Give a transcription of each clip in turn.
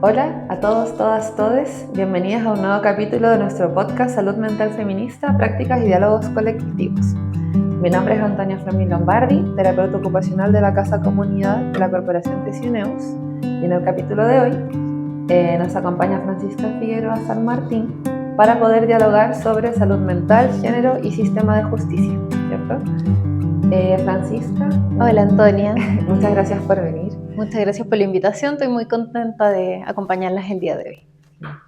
Hola a todos, todas, todes. Bienvenidas a un nuevo capítulo de nuestro podcast Salud Mental Feminista, Prácticas y Diálogos Colectivos. Mi nombre es Antonia Flamín Lombardi, terapeuta ocupacional de la Casa Comunidad de la Corporación Tesineus. Y en el capítulo de hoy nos acompaña Francisca Figueroa San Martín para poder dialogar sobre salud mental, género y sistema de justicia, ¿cierto? Francisca. Hola Antonia. Muchas gracias por venir. Muchas gracias por la invitación, estoy muy contenta de acompañarlas el día de hoy.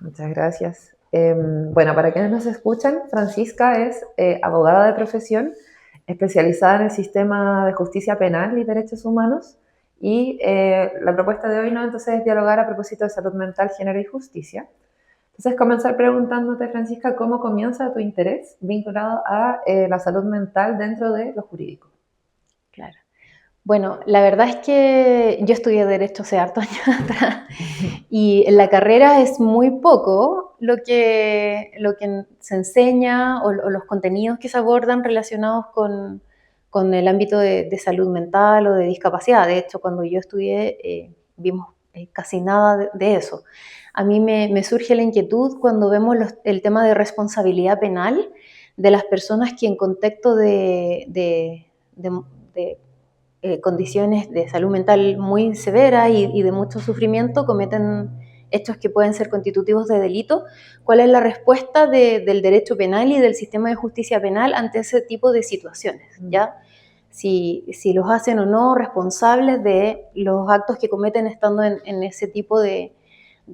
Muchas gracias. Bueno, para quienes nos escuchan, Francisca es abogada de profesión, especializada en el sistema de justicia penal y derechos humanos, y la propuesta de hoy, ¿no? Entonces, es dialogar a propósito de salud mental, género y justicia. Entonces, comenzar preguntándote, Francisca, ¿cómo comienza tu interés vinculado a la salud mental dentro de lo jurídico? Claro. Bueno, la verdad es que yo estudié Derecho hace hartos años atrás y en la carrera es muy poco lo que se enseña o los contenidos que se abordan relacionados con el ámbito de salud mental o de discapacidad. De hecho, cuando yo estudié vimos casi nada de eso. A mí me surge la inquietud cuando vemos el tema de responsabilidad penal de las personas que en contexto de condiciones de salud mental muy severas y de mucho sufrimiento cometen hechos que pueden ser constitutivos de delito. ¿Cuál es la respuesta del derecho penal y del sistema de justicia penal ante ese tipo de situaciones? ¿Ya? Si los hacen o no responsables de los actos que cometen estando en ese tipo de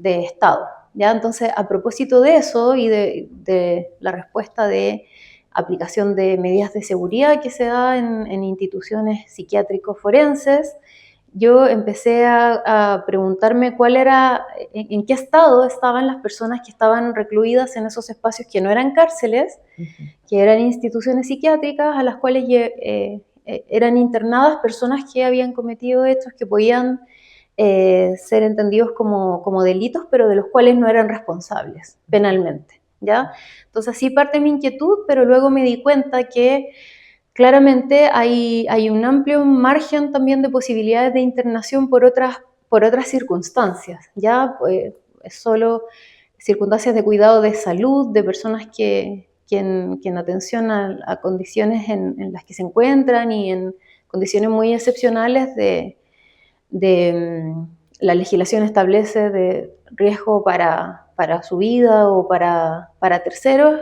estado. ¿Ya? Entonces, a propósito de eso y de la respuesta de aplicación de medidas de seguridad que se da en instituciones psiquiátricos forenses, yo empecé a preguntarme en qué estado estaban las personas que estaban recluidas en esos espacios que no eran cárceles, que eran instituciones psiquiátricas a las cuales eran internadas personas que habían cometido hechos que podían ser entendidos como delitos, pero de los cuales no eran responsables penalmente, ¿ya? Entonces así parte mi inquietud, pero luego me di cuenta que claramente hay un amplio margen también de posibilidades de internación por otras circunstancias, ¿ya? Es solo circunstancias de cuidado de salud, de personas que en atención a condiciones en las que se encuentran y en condiciones muy excepcionales la legislación establece de riesgo para su vida o para terceros.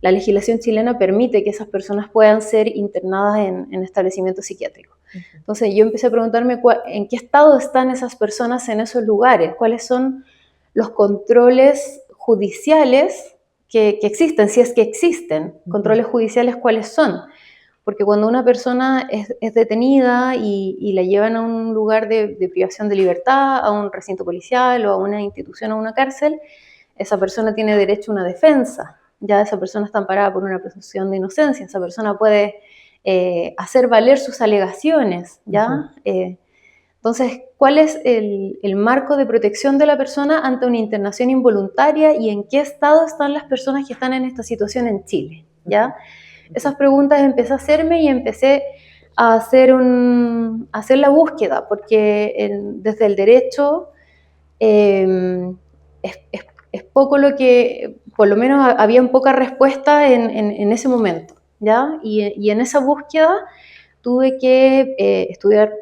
La legislación chilena permite que esas personas puedan ser internadas en establecimientos psiquiátricos. Entonces yo empecé a preguntarme en qué estado están esas personas en esos lugares, cuáles son los controles judiciales que existen, si es que existen, controles judiciales cuáles son. Porque cuando una persona es detenida y la llevan a un lugar de privación de libertad, a un recinto policial o a una institución o a una cárcel, esa persona tiene derecho a una defensa. Ya esa persona está amparada por una presunción de inocencia, esa persona puede hacer valer sus alegaciones, ¿ya? Entonces, ¿cuál es el marco de protección de la persona ante una internación involuntaria y en qué estado están las personas que están en esta situación en Chile, ¿ya? Esas preguntas empecé a hacerme y empecé a hacer la búsqueda, porque desde el derecho es poco lo que, por lo menos había poca respuesta en ese momento, ¿ya? Y en esa búsqueda tuve que estudiar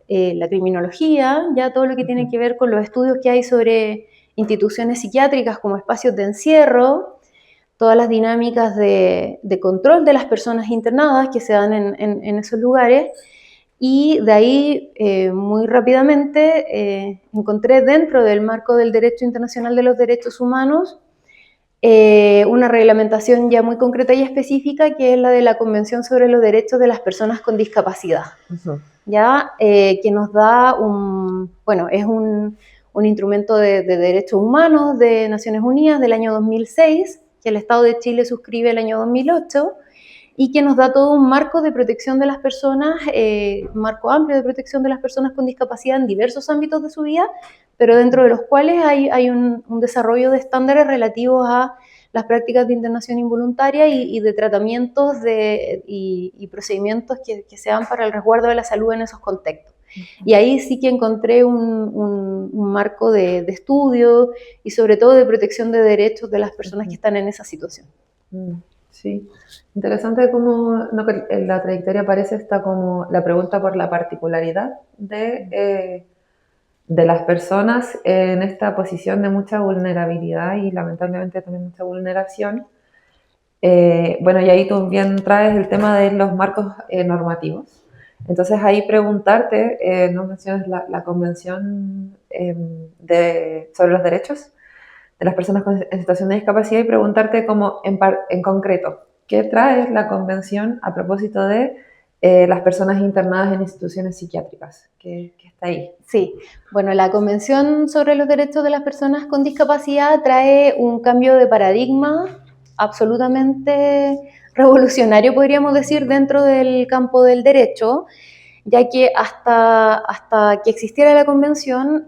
la criminología, ya todo lo que tiene que ver con los estudios que hay sobre instituciones psiquiátricas como espacios de encierro, todas las dinámicas de control de las personas internadas que se dan en esos lugares, y de ahí muy rápidamente encontré dentro del marco del Derecho Internacional de los Derechos Humanos una reglamentación ya muy concreta y específica, que es la de la Convención sobre los Derechos de las Personas con Discapacidad, ¿ya? Que nos da es un instrumento de derechos humanos de Naciones Unidas del año 2006, que el Estado de Chile suscribe el año 2008, y que nos da todo un marco de protección de las personas, marco amplio de protección de las personas con discapacidad en diversos ámbitos de su vida, pero dentro de los cuales hay un desarrollo de estándares relativos a las prácticas de internación involuntaria y de tratamientos y procedimientos que se dan para el resguardo de la salud en esos contextos. Y ahí sí que encontré un marco de estudio y sobre todo de protección de derechos de las personas que están en esa situación. Sí, interesante cómo no, que en la trayectoria aparece esta como la pregunta por la particularidad de las personas en esta posición de mucha vulnerabilidad y lamentablemente también mucha vulneración. Bueno, y ahí tú bien traes el tema de los marcos normativos. Entonces ahí preguntarte, no mencionas la Convención sobre los Derechos de las Personas en Situación de Discapacidad y preguntarte como en concreto, ¿qué trae la Convención a propósito de las personas internadas en instituciones psiquiátricas? ¿Qué está ahí? Sí, bueno, la Convención sobre los Derechos de las Personas con Discapacidad trae un cambio de paradigma absolutamente revolucionario, podríamos decir, dentro del campo del derecho, ya que hasta que existiera la Convención,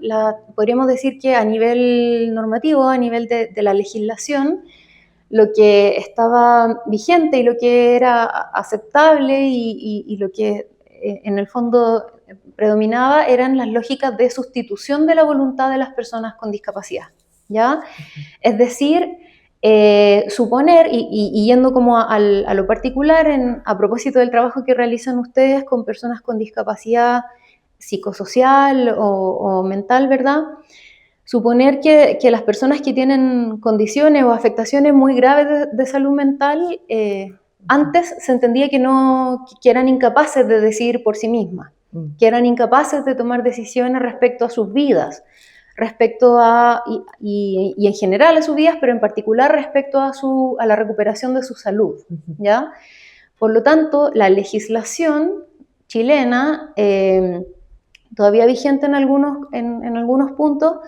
podríamos decir que a nivel normativo, a nivel de la legislación, lo que estaba vigente y lo que era aceptable y lo que en el fondo predominaba eran las lógicas de sustitución de la voluntad de las personas con discapacidad, ¿ya? Es decir, suponer, y yendo como a lo particular, a propósito del trabajo que realizan ustedes con personas con discapacidad psicosocial o mental, ¿verdad? Suponer que las personas que tienen condiciones o afectaciones muy graves de salud mental, antes se entendía que eran incapaces de decidir por sí mismas, que eran incapaces de tomar decisiones respecto a sus vidas, respecto a, y en general a sus vidas, pero en particular respecto a la recuperación de su salud, ¿ya? Por lo tanto, la legislación chilena, todavía vigente en algunos puntos,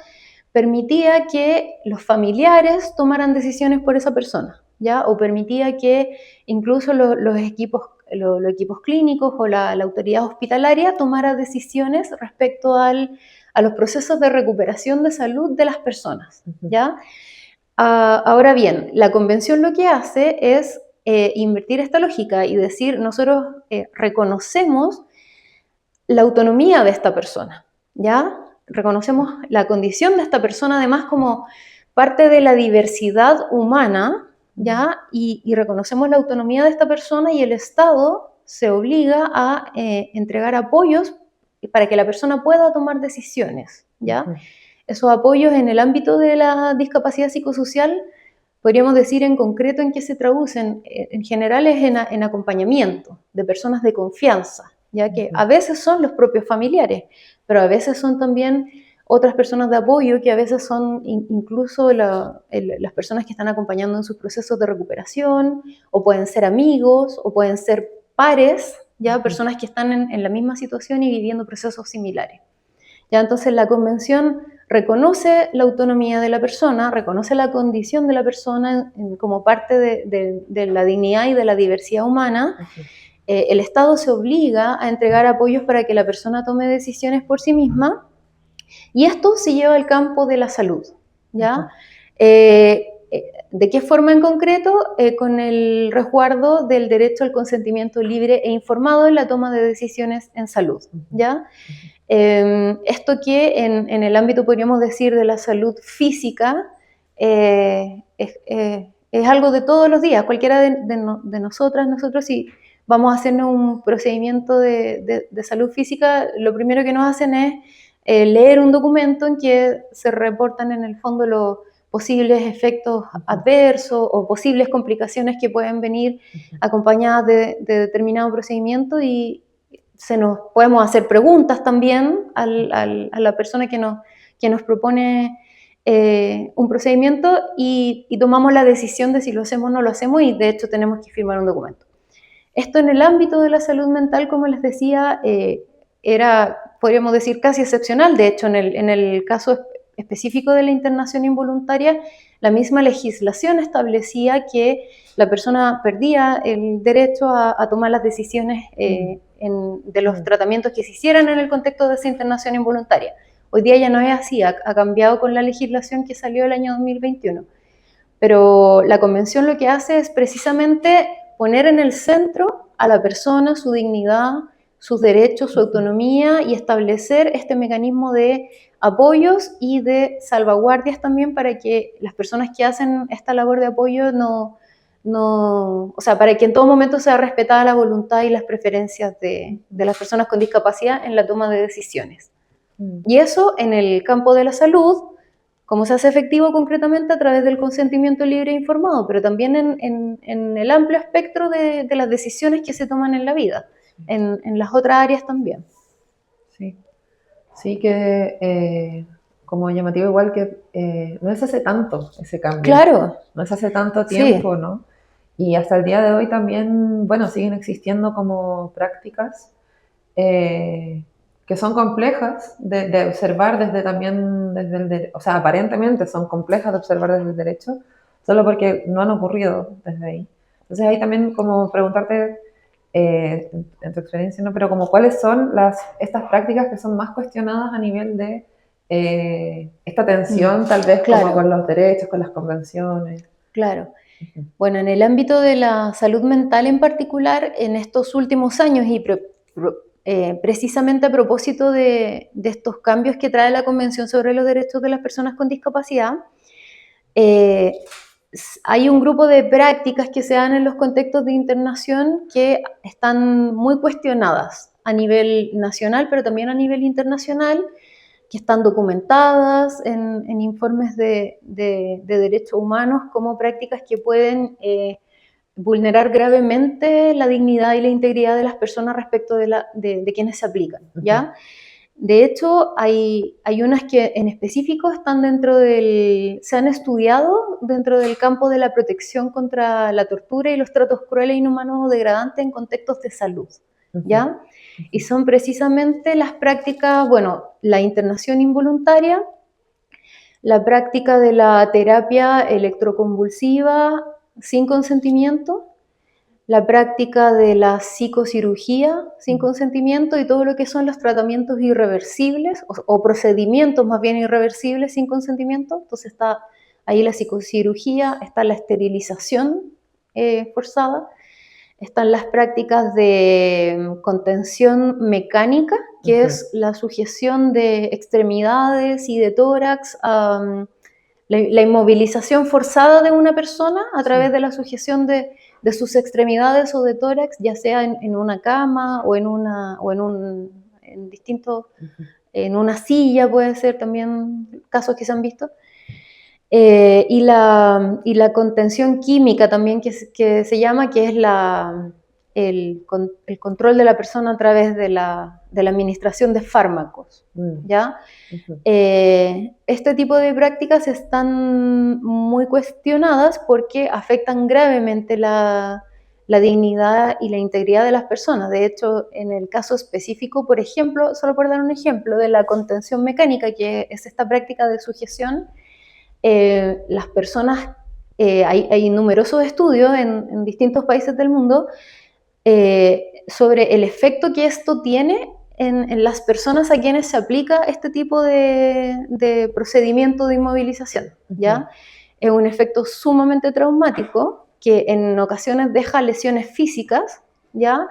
permitía que los familiares tomaran decisiones por esa persona, ¿ya? O permitía que incluso los equipos clínicos o la autoridad hospitalaria tomara decisiones respecto a los procesos de recuperación de salud de las personas, ¿ya? Ahora bien, la convención lo que hace es invertir esta lógica y decir, nosotros reconocemos la autonomía de esta persona, ¿ya? Reconocemos la condición de esta persona además como parte de la diversidad humana, ¿ya? Y reconocemos la autonomía de esta persona y el Estado se obliga a entregar apoyos para que la persona pueda tomar decisiones, ¿ya? Esos apoyos en el ámbito de la discapacidad psicosocial, podríamos decir en concreto en qué se traducen, en general es en acompañamiento de personas de confianza, ya que a veces son los propios familiares, pero a veces son también otras personas de apoyo que a veces son incluso las personas que están acompañando en sus procesos de recuperación, o pueden ser amigos, o pueden ser pares, ya personas que están en la misma situación y viviendo procesos similares. Ya entonces la convención reconoce la autonomía de la persona, reconoce la condición de la persona como parte de la dignidad y de la diversidad humana. El Estado se obliga a entregar apoyos para que la persona tome decisiones por sí misma, y esto se lleva al campo de la salud, ¿ya? ¿De qué forma en concreto? Con el resguardo del derecho al consentimiento libre e informado en la toma de decisiones en salud, ¿ya? Esto que en el ámbito, podríamos decir, de la salud física, es algo de todos los días. Cualquiera de nosotros, si vamos a hacernos un procedimiento de salud física, lo primero que nos hacen es leer un documento en que se reportan en el fondo los posibles efectos adversos o posibles complicaciones que pueden venir acompañadas de determinado procedimiento, y podemos hacer preguntas también a la persona que nos propone un procedimiento, y tomamos la decisión de si lo hacemos o no lo hacemos, y de hecho tenemos que firmar un documento. Esto en el ámbito de la salud mental, como les decía, era, podríamos decir, casi excepcional. De hecho, en el caso específico de la internación involuntaria, la misma legislación establecía que la persona perdía el derecho a tomar las decisiones de los tratamientos que se hicieran en el contexto de esa internación involuntaria. Hoy día ya no es así, ha cambiado con la legislación que salió el año 2021. Pero la convención lo que hace es precisamente poner en el centro a la persona, su dignidad, sus derechos, su autonomía y establecer este mecanismo de apoyos y de salvaguardias también para que las personas que hacen esta labor de apoyo o sea, para que en todo momento sea respetada la voluntad y las preferencias de las personas con discapacidad en la toma de decisiones. Y eso en el campo de la salud, ¿cómo se hace efectivo concretamente? A través del consentimiento libre e informado, pero también en el amplio espectro de las decisiones que se toman en la vida, en las otras áreas también. Sí, sí que como llamativo igual que no es hace tanto ese cambio. Claro. No es hace tanto tiempo, sí, ¿no? Y hasta el día de hoy también, bueno, siguen existiendo como prácticas que son complejas de observar o sea, aparentemente son complejas de observar desde el derecho, solo porque no han ocurrido desde ahí. Entonces ahí también como preguntarte, en tu experiencia, ¿no? Pero como cuáles son estas prácticas que son más cuestionadas a nivel de esta tensión tal vez Claro. como con los derechos, con las convenciones. Claro. Bueno, en el ámbito de la salud mental en particular, en estos últimos años y precisamente a propósito de estos cambios que trae la Convención sobre los Derechos de las Personas con Discapacidad, hay un grupo de prácticas que se dan en los contextos de internación que están muy cuestionadas a nivel nacional, pero también a nivel internacional, que están documentadas en informes de derechos humanos como prácticas que pueden vulnerar gravemente la dignidad y la integridad de las personas respecto de quienes se aplican, ¿ya? De hecho, hay unas que en específico están se han estudiado dentro del campo de la protección contra la tortura y los tratos crueles, inhumanos o degradantes en contextos de salud, ¿ya? Y son precisamente las prácticas, bueno, la internación involuntaria, la práctica de la terapia electroconvulsiva sin consentimiento, la práctica de la psicocirugía sin consentimiento y todo lo que son los tratamientos irreversibles o procedimientos más bien irreversibles sin consentimiento. Entonces está ahí la psicocirugía, está la esterilización forzada, están las prácticas de contención mecánica, que es la sujeción de extremidades y de tórax, la inmovilización forzada de una persona a través de la sujeción de sus extremidades o de tórax, ya sea en una cama o en una silla, puede ser también casos que se han visto. Y la contención química también que se llama, que es el control de la persona a través de la administración de fármacos, ¿ya? Este tipo de prácticas están muy cuestionadas porque afectan gravemente la dignidad y la integridad de las personas. De hecho, en el caso específico, por ejemplo, solo por dar un ejemplo, de la contención mecánica, que es esta práctica de sujeción, las personas, hay numerosos estudios en distintos países del mundo sobre el efecto que esto tiene en las personas a quienes se aplica este tipo de procedimiento de inmovilización, ¿ya? Es un efecto sumamente traumático que en ocasiones deja lesiones físicas, ¿ya?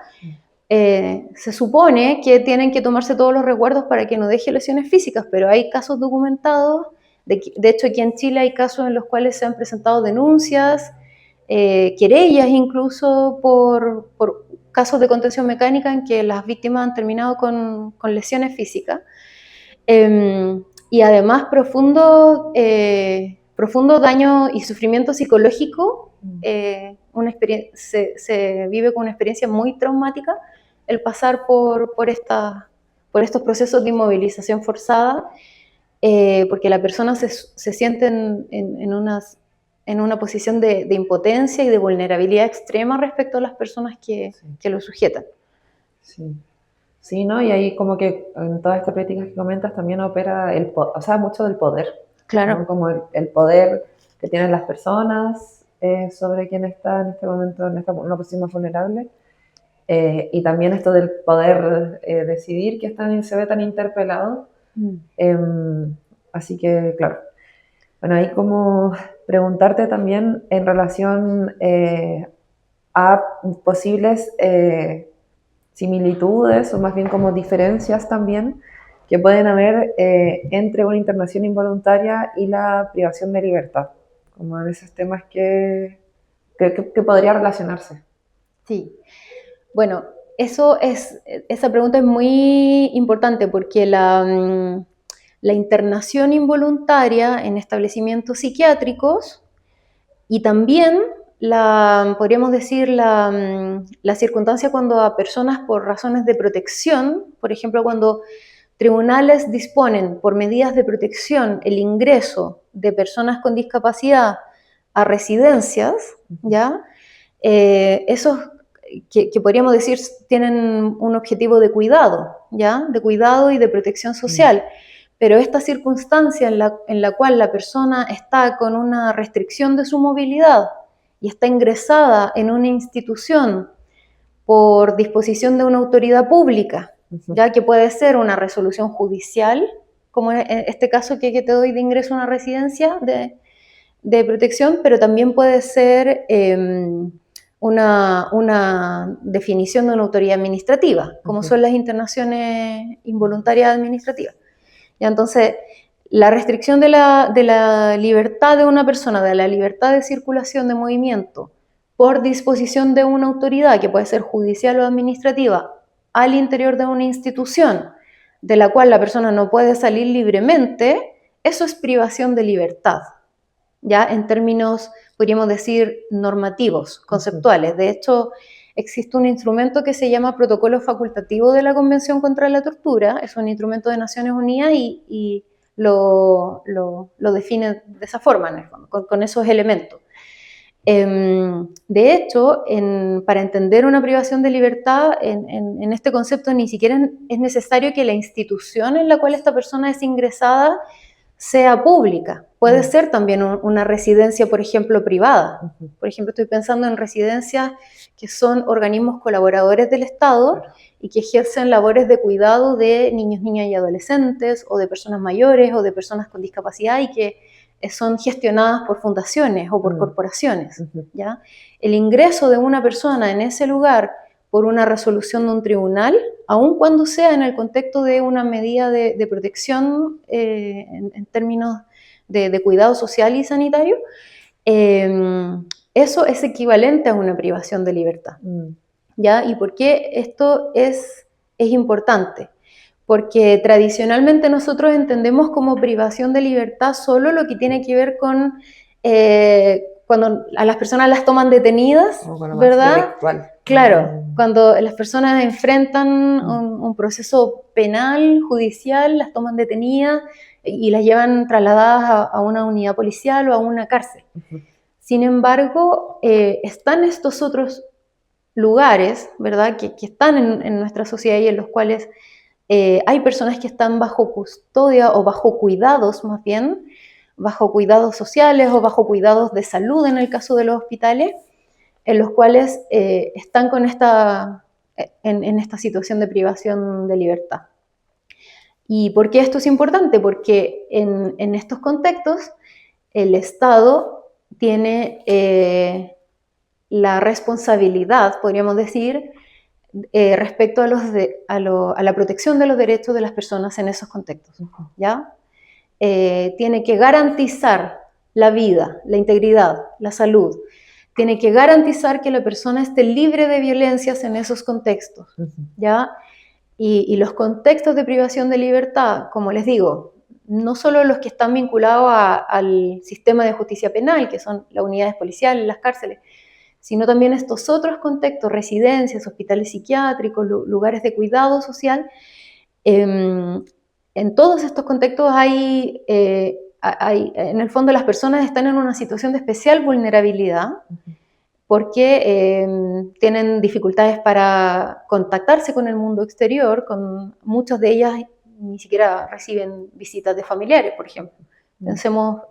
Se supone que tienen que tomarse todos los resguardos para que no deje lesiones físicas, pero hay casos documentados. De hecho, aquí en Chile hay casos en los cuales se han presentado denuncias, querellas incluso por casos de contención mecánica en que las víctimas han terminado con lesiones físicas. Y además profundo daño y sufrimiento psicológico. Se vive con una experiencia muy traumática el pasar por estos procesos de inmovilización forzada, porque la persona se siente en una posición de impotencia y de vulnerabilidad extrema respecto a las personas que lo sujetan. Sí. Sí, ¿no? Y ahí como que en todas estas prácticas que comentas también opera mucho del poder. Claro. ¿no? Como el poder que tienen las personas sobre quien está en este momento en una posición más vulnerable. Y también esto del poder decidir que se ve tan interpelado. Así que, claro. Bueno, ahí como preguntarte también en relación a posibles similitudes o más bien como diferencias también que pueden haber entre una internación involuntaria y la privación de libertad, como en esos temas que podría relacionarse. Sí, bueno, esa pregunta es muy importante porque la internación involuntaria en establecimientos psiquiátricos y también podríamos decir, la circunstancia cuando a personas por razones de protección, por ejemplo, cuando tribunales disponen por medidas de protección el ingreso de personas con discapacidad a residencias, ¿ya? Esos que podríamos decir tienen un objetivo de cuidado, ¿ya? De cuidado y de protección social. Pero esta circunstancia en la cual la persona está con una restricción de su movilidad y está ingresada en una institución por disposición de una autoridad pública, ya que puede ser una resolución judicial, como en este caso que te doy de ingreso a una residencia de protección, pero también puede ser una definición de una autoridad administrativa, como son las internaciones involuntarias administrativas. Y entonces, la restricción de la libertad de una persona, de la libertad de circulación, de movimiento, por disposición de una autoridad, que puede ser judicial o administrativa, al interior de una institución de la cual la persona no puede salir libremente, eso es privación de libertad, ya en términos, podríamos decir, normativos, conceptuales. De hecho, existe un instrumento que se llama Protocolo Facultativo de la Convención contra la Tortura, es un instrumento de Naciones Unidas y lo define de esa forma, en el fondo, con esos elementos. De hecho, para entender una privación de libertad, en este concepto ni siquiera es necesario que la institución en la cual esta persona es ingresada sea pública. Puede ser también una residencia, por ejemplo, privada. Por ejemplo, estoy pensando en residencias que son organismos colaboradores del Estado y que ejercen labores de cuidado de niños, niñas y adolescentes, o de personas mayores, o de personas con discapacidad, y que son gestionadas por fundaciones o por corporaciones, ¿ya? El ingreso de una persona en ese lugar por una resolución de un tribunal, aun cuando sea en el contexto de una medida de protección en términos de cuidado social y sanitario, eso es equivalente a una privación de libertad. ¿Ya? ¿Y por qué esto es importante? Porque tradicionalmente nosotros entendemos como privación de libertad solo lo que tiene que ver con cuando a las personas las toman detenidas, ¿verdad? Claro, cuando las personas enfrentan un proceso penal, judicial, las toman detenidas y las llevan trasladadas a una unidad policial o a una cárcel. Sin embargo, están estos otros lugares, ¿verdad?, que están en nuestra sociedad y en los cuales hay personas que están bajo custodia o bajo cuidados, más bien, bajo cuidados sociales o bajo cuidados de salud en el caso de los hospitales, en los cuales están en esta situación de privación de libertad. ¿Y por qué esto es importante? Porque en estos contextos el Estado tiene la responsabilidad, podríamos decir, respecto a la protección de los derechos de las personas en esos contextos, ¿ya? Tiene que garantizar la vida, la integridad, la salud. Tiene que garantizar que la persona esté libre de violencias en esos contextos, ¿ya? Y los contextos de privación de libertad, como les digo, no solo los que están vinculados al sistema de justicia penal, que son las unidades policiales, las cárceles, sino también estos otros contextos, residencias, hospitales psiquiátricos, lugares de cuidado social. En todos estos contextos en el fondo las personas están en una situación de especial vulnerabilidad porque tienen dificultades para contactarse con el mundo exterior, muchas de ellas ni siquiera reciben visitas de familiares, por ejemplo. Pensemos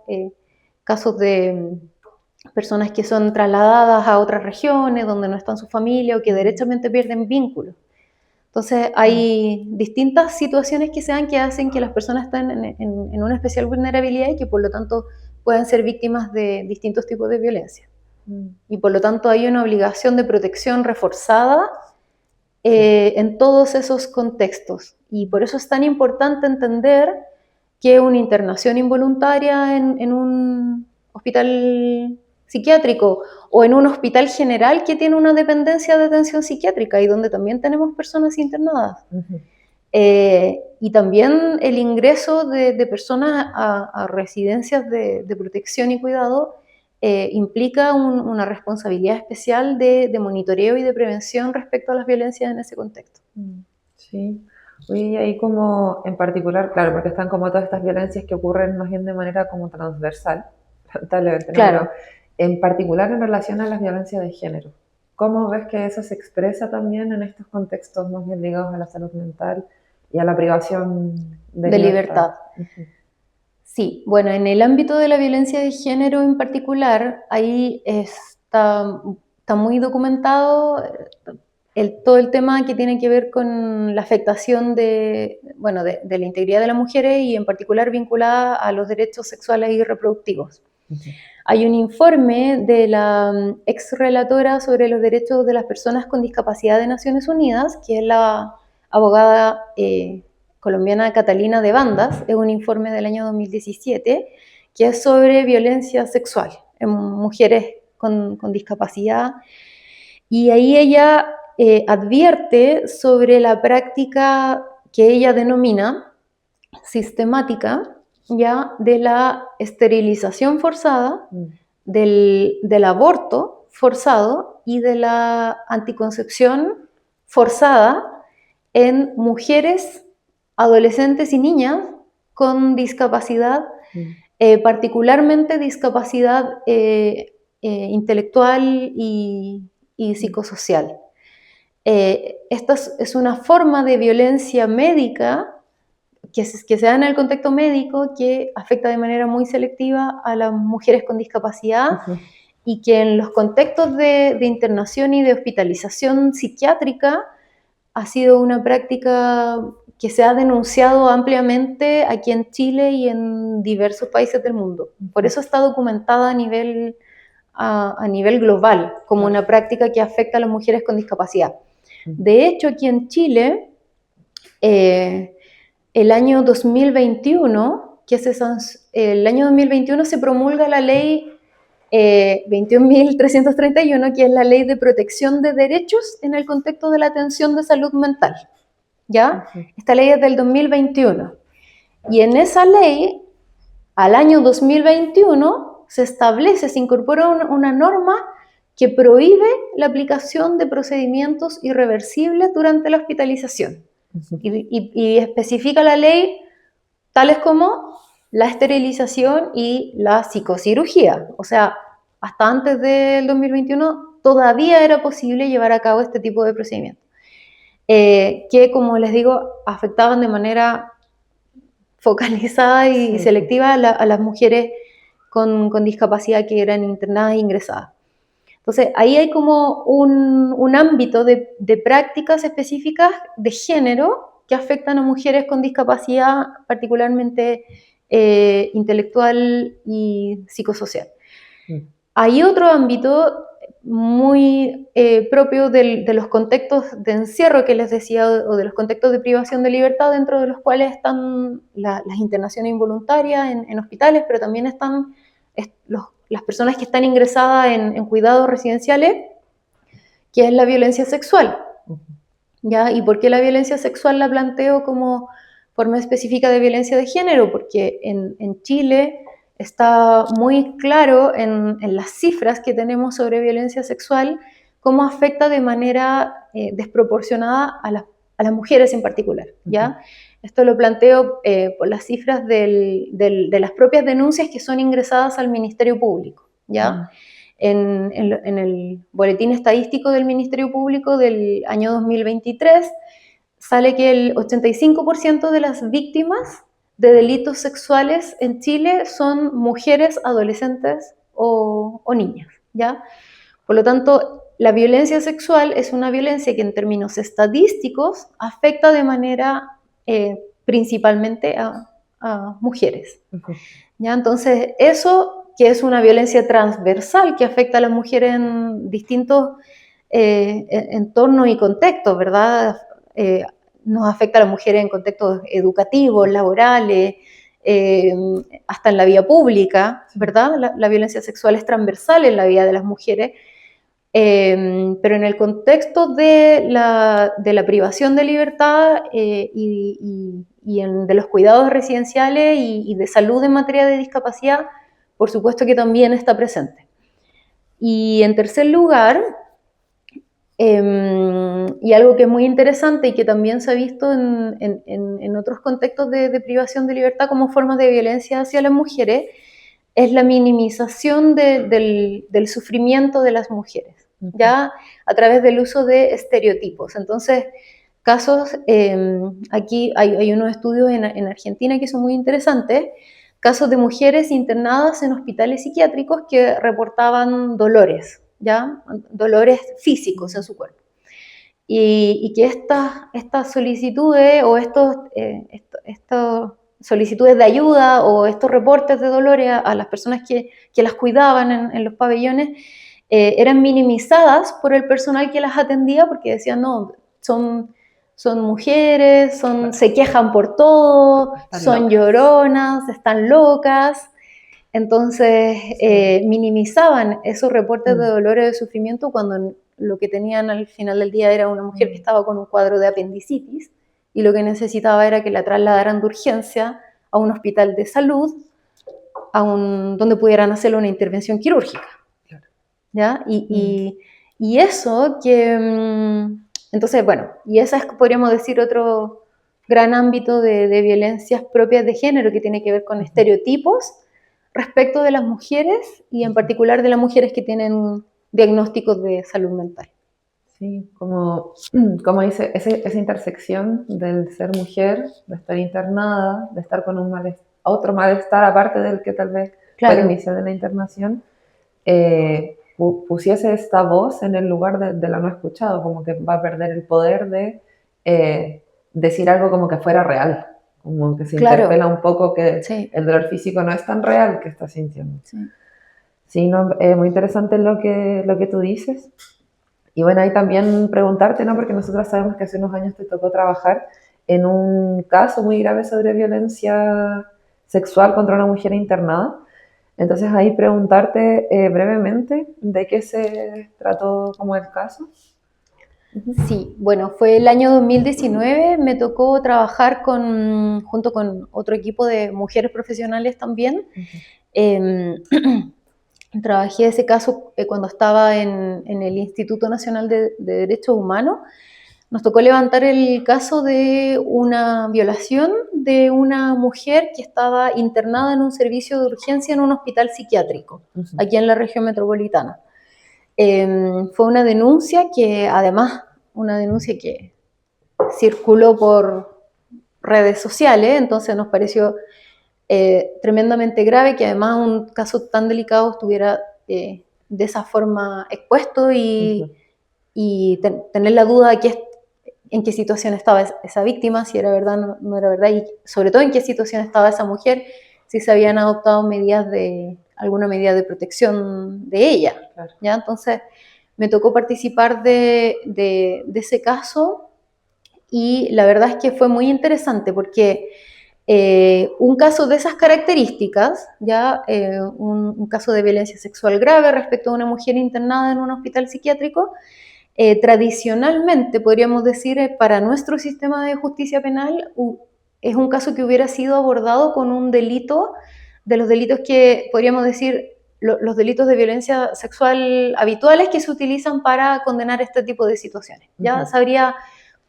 casos de personas que son trasladadas a otras regiones donde no están su familia o que derechamente pierden vínculos. Entonces hay distintas situaciones que se dan que hacen que las personas estén en una especial vulnerabilidad y que por lo tanto pueden ser víctimas de distintos tipos de violencia. Y por lo tanto hay una obligación de protección reforzada en todos esos contextos. Y por eso es tan importante entender que una internación involuntaria en un hospital psiquiátrico o en un hospital general que tiene una dependencia de atención psiquiátrica y donde también tenemos personas internadas. Y también el ingreso de personas a residencias de protección y cuidado implica una responsabilidad especial de monitoreo y de prevención respecto a las violencias en ese contexto. Sí. Y ahí como en particular, claro, porque están como todas estas violencias que ocurren más bien de manera como transversal, lamentablemente, ¿no? Claro. Pero en particular en relación a las violencias de género. ¿Cómo ves que eso se expresa también en estos contextos más bien ligados a la salud mental y a la privación de libertad? Sí, bueno, en el ámbito de la violencia de género en particular, ahí está muy documentado todo el tema que tiene que ver con la afectación de la integridad de las mujeres y en particular vinculada a los derechos sexuales y reproductivos. Hay un informe de la ex relatora sobre los derechos de las personas con discapacidad de Naciones Unidas, que es la abogada colombiana Catalina de Bandas, es un informe del año 2017, que es sobre violencia sexual en mujeres con discapacidad. Y ahí ella advierte sobre la práctica que ella denomina sistemática, ya, de la esterilización forzada, del aborto forzado y de la anticoncepción forzada en mujeres, adolescentes y niñas con discapacidad, particularmente discapacidad intelectual y psicosocial. Esta es una forma de violencia médica que se da en el contexto médico que afecta de manera muy selectiva a las mujeres con discapacidad y que en los contextos de internación y de hospitalización psiquiátrica ha sido una práctica que se ha denunciado ampliamente aquí en Chile y en diversos países del mundo. Por eso está documentada a nivel global como una práctica que afecta a las mujeres con discapacidad. De hecho, aquí en Chile, el año 2021, el año 2021 se promulga la ley 21.331, que es la ley de protección de derechos en el contexto de la atención de salud mental. ¿Ya? Esta ley es del 2021. Y en esa ley, al año 2021, se incorpora una norma que prohíbe la aplicación de procedimientos irreversibles durante la hospitalización. Y especifica la ley tales como la esterilización y la psicocirugía. O sea, hasta antes del 2021 todavía era posible llevar a cabo este tipo de procedimientos, que, como les digo, afectaban de manera focalizada y selectiva a las mujeres con discapacidad que eran internadas e ingresadas. Entonces, ahí hay como un ámbito de prácticas específicas de género que afectan a mujeres con discapacidad, particularmente intelectual y psicosocial. Hay otro ámbito muy propio de los contextos de encierro que les decía, o de los contextos de privación de libertad, dentro de los cuales están las internaciones involuntarias en hospitales, pero también están las personas que están ingresadas en cuidados residenciales, que es la violencia sexual. ¿Ya? ¿Y por qué la violencia sexual la planteo como forma específica de violencia de género? Porque en Chile está muy claro en las cifras que tenemos sobre violencia sexual cómo afecta de manera desproporcionada a las mujeres en particular, ¿ya? Esto lo planteo por las cifras de las propias denuncias que son ingresadas al Ministerio Público, ¿ya? En el boletín estadístico del Ministerio Público del año 2023 sale que el 85% de las víctimas de delitos sexuales en Chile son mujeres, adolescentes o niñas, ¿ya? Por lo tanto, la violencia sexual es una violencia que en términos estadísticos afecta de manera principalmente a mujeres. ¿Ya? Entonces, eso, que es una violencia transversal que afecta a las mujeres en distintos entornos y contextos, ¿verdad? Nos afecta a las mujeres en contextos educativos, laborales, hasta en la vida pública, ¿verdad? La violencia sexual es transversal en la vida de las mujeres, pero en el contexto de la privación de libertad de los cuidados residenciales y de salud en materia de discapacidad, por supuesto que también está presente. Y en tercer lugar, y algo que es muy interesante y que también se ha visto en otros contextos de privación de libertad como formas de violencia hacia las mujeres, es la minimización del sufrimiento de las mujeres, ¿ya? A través del uso de estereotipos. Entonces, casos, aquí hay unos estudios en Argentina que son muy interesantes, casos de mujeres internadas en hospitales psiquiátricos que reportaban dolores, ¿ya? Dolores físicos en su cuerpo. Y que estas solicitudes o estos solicitudes de ayuda o estos reportes de dolores a las personas que las cuidaban en los pabellones eran minimizadas por el personal que las atendía porque decían, no, son mujeres, se quejan por todo, son lloronas, están locas. Entonces minimizaban esos reportes de dolor y de sufrimiento cuando lo que tenían al final del día era una mujer que estaba con un cuadro de apendicitis y lo que necesitaba era que la trasladaran de urgencia a un hospital de salud donde pudieran hacerle una intervención quirúrgica. ¿Ya? Y eso que... entonces, bueno, y esa es, podríamos decir, otro gran ámbito de violencias propias de género que tiene que ver con estereotipos respecto de las mujeres y en particular de las mujeres que tienen diagnósticos de salud mental. Sí, como dice, esa intersección del ser mujer, de estar internada, de estar con otro malestar aparte del que tal vez fue el inicio de la internación, pusiese esta voz en el lugar de la no escuchado, como que va a perder el poder de decir algo como que fuera real, como que se interpela un poco que el dolor físico no es tan real que está sintiendo. Sí, no, muy interesante lo que tú dices. Y bueno, ahí también preguntarte, ¿no? Porque nosotros sabemos que hace unos años te tocó trabajar en un caso muy grave sobre violencia sexual contra una mujer internada. Entonces ahí preguntarte brevemente de qué se trató como el caso. Sí, bueno, fue el año 2019, me tocó trabajar junto con otro equipo de mujeres profesionales también. Trabajé ese caso cuando estaba en el Instituto Nacional de Derechos Humanos. Nos tocó levantar el caso de una violación de una mujer que estaba internada en un servicio de urgencia en un hospital psiquiátrico, aquí en la región metropolitana. Fue una denuncia que, además, una denuncia que circuló por redes sociales, entonces nos pareció tremendamente grave que además un caso tan delicado estuviera de esa forma expuesto y tener la duda de en qué situación estaba esa víctima, si era verdad o no era verdad, y sobre todo en qué situación estaba esa mujer, si se habían adoptado alguna medida de protección de ella. Claro. ¿Ya? Entonces me tocó participar de ese caso y la verdad es que fue muy interesante porque un caso de esas características, ya un caso de violencia sexual grave respecto a una mujer internada en un hospital psiquiátrico, tradicionalmente, podríamos decir, para nuestro sistema de justicia penal, es un caso que hubiera sido abordado con un delito, de los delitos que, podríamos decir, los delitos de violencia sexual habituales que se utilizan para condenar este tipo de situaciones. Ya se habría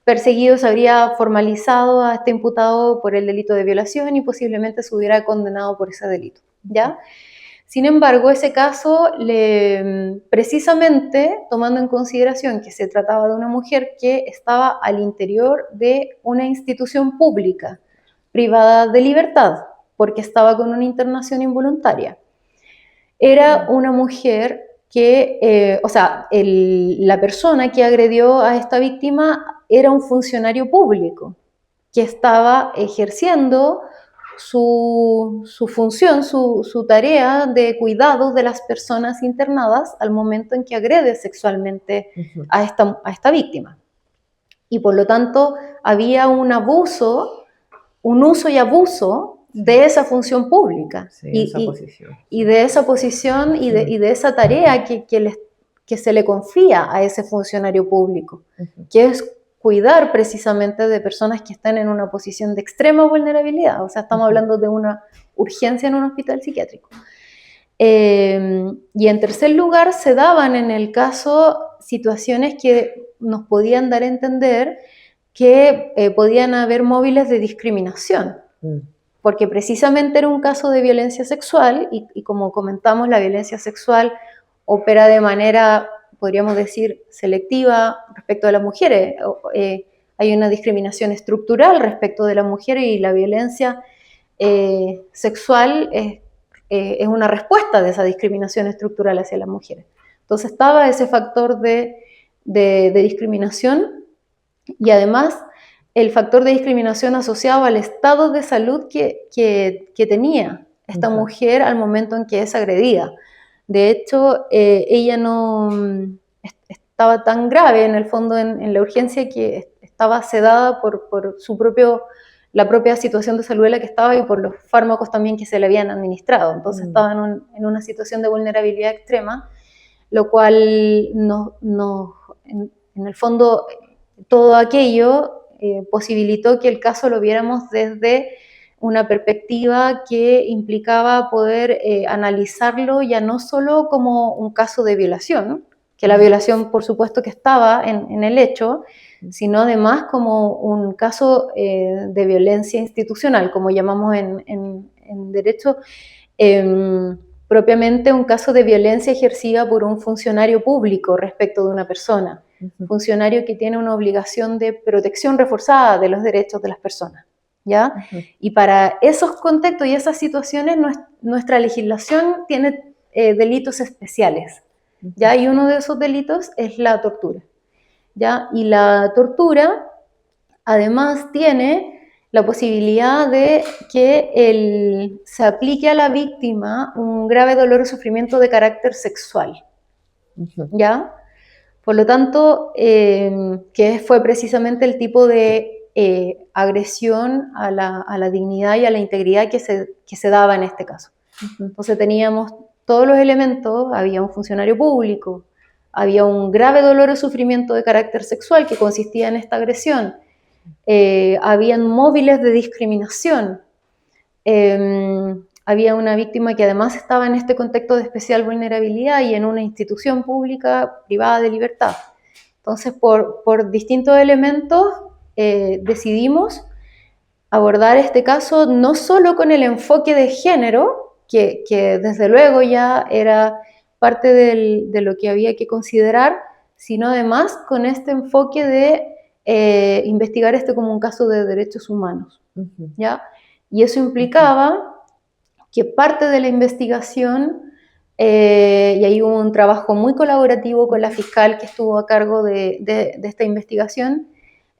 perseguido, se habría formalizado a este imputado por el delito de violación y posiblemente se hubiera condenado por ese delito, ¿ya? Sin embargo, ese caso, precisamente tomando en consideración que se trataba de una mujer que estaba al interior de una institución pública, privada de libertad, porque estaba con una internación involuntaria. Era una mujer que, la persona que agredió a esta víctima era un funcionario público que estaba ejerciendo su función, su tarea de cuidado de las personas internadas al momento en que agrede sexualmente a esta víctima. Y por lo tanto había un abuso, un uso y abuso de esa función pública, Sí, esa posición. y de esa posición y de esa tarea que se le confía a ese funcionario público, que es cuidar precisamente de personas que están en una posición de extrema vulnerabilidad. O sea, estamos hablando de una urgencia en un hospital psiquiátrico. Y en tercer lugar, se daban en el caso situaciones que nos podían dar a entender que podían haber móviles de discriminación, porque precisamente era un caso de violencia sexual y como comentamos, la violencia sexual opera de manera, podríamos decir, selectiva respecto de las mujeres. Hay una discriminación estructural respecto de las mujeres y la violencia sexual es una respuesta de esa discriminación estructural hacia las mujeres. Entonces estaba ese factor de discriminación y además el factor de discriminación asociado al estado de salud que tenía esta mujer al momento en que es agredida. De hecho, ella no estaba tan grave en el fondo en la urgencia que estaba sedada por la propia situación de salud en la que estaba y por los fármacos también que se le habían administrado. Entonces estaba en una situación de vulnerabilidad extrema, lo cual en el fondo todo aquello posibilitó que el caso lo viéramos desde una perspectiva que implicaba poder analizarlo ya no solo como un caso de violación, que la violación por supuesto que estaba en el hecho, sino además como un caso de violencia institucional, como llamamos en derecho, propiamente un caso de violencia ejercida por un funcionario público respecto de una persona, funcionario que tiene una obligación de protección reforzada de los derechos de las personas, ¿ya? Y para esos contextos y esas situaciones nuestra legislación tiene delitos especiales, ¿ya? Y uno de esos delitos es la tortura, ¿ya? Y la tortura además tiene la posibilidad de que se aplique a la víctima un grave dolor o sufrimiento de carácter sexual, ¿ya? Por lo tanto, que fue precisamente el tipo de agresión a la dignidad y a la integridad que se daba en este caso. Entonces teníamos todos los elementos, había un funcionario público, había un grave dolor o sufrimiento de carácter sexual que consistía en esta agresión, habían móviles de discriminación, había una víctima que además estaba en este contexto de especial vulnerabilidad y en una institución pública privada de libertad. Entonces, por distintos elementos, decidimos abordar este caso no solo con el enfoque de género, que desde luego ya era parte de lo que había que considerar, sino además con este enfoque de investigar esto como un caso de derechos humanos, ¿ya? Y eso implicaba que parte de la investigación, y ahí hubo un trabajo muy colaborativo con la fiscal que estuvo a cargo de esta investigación,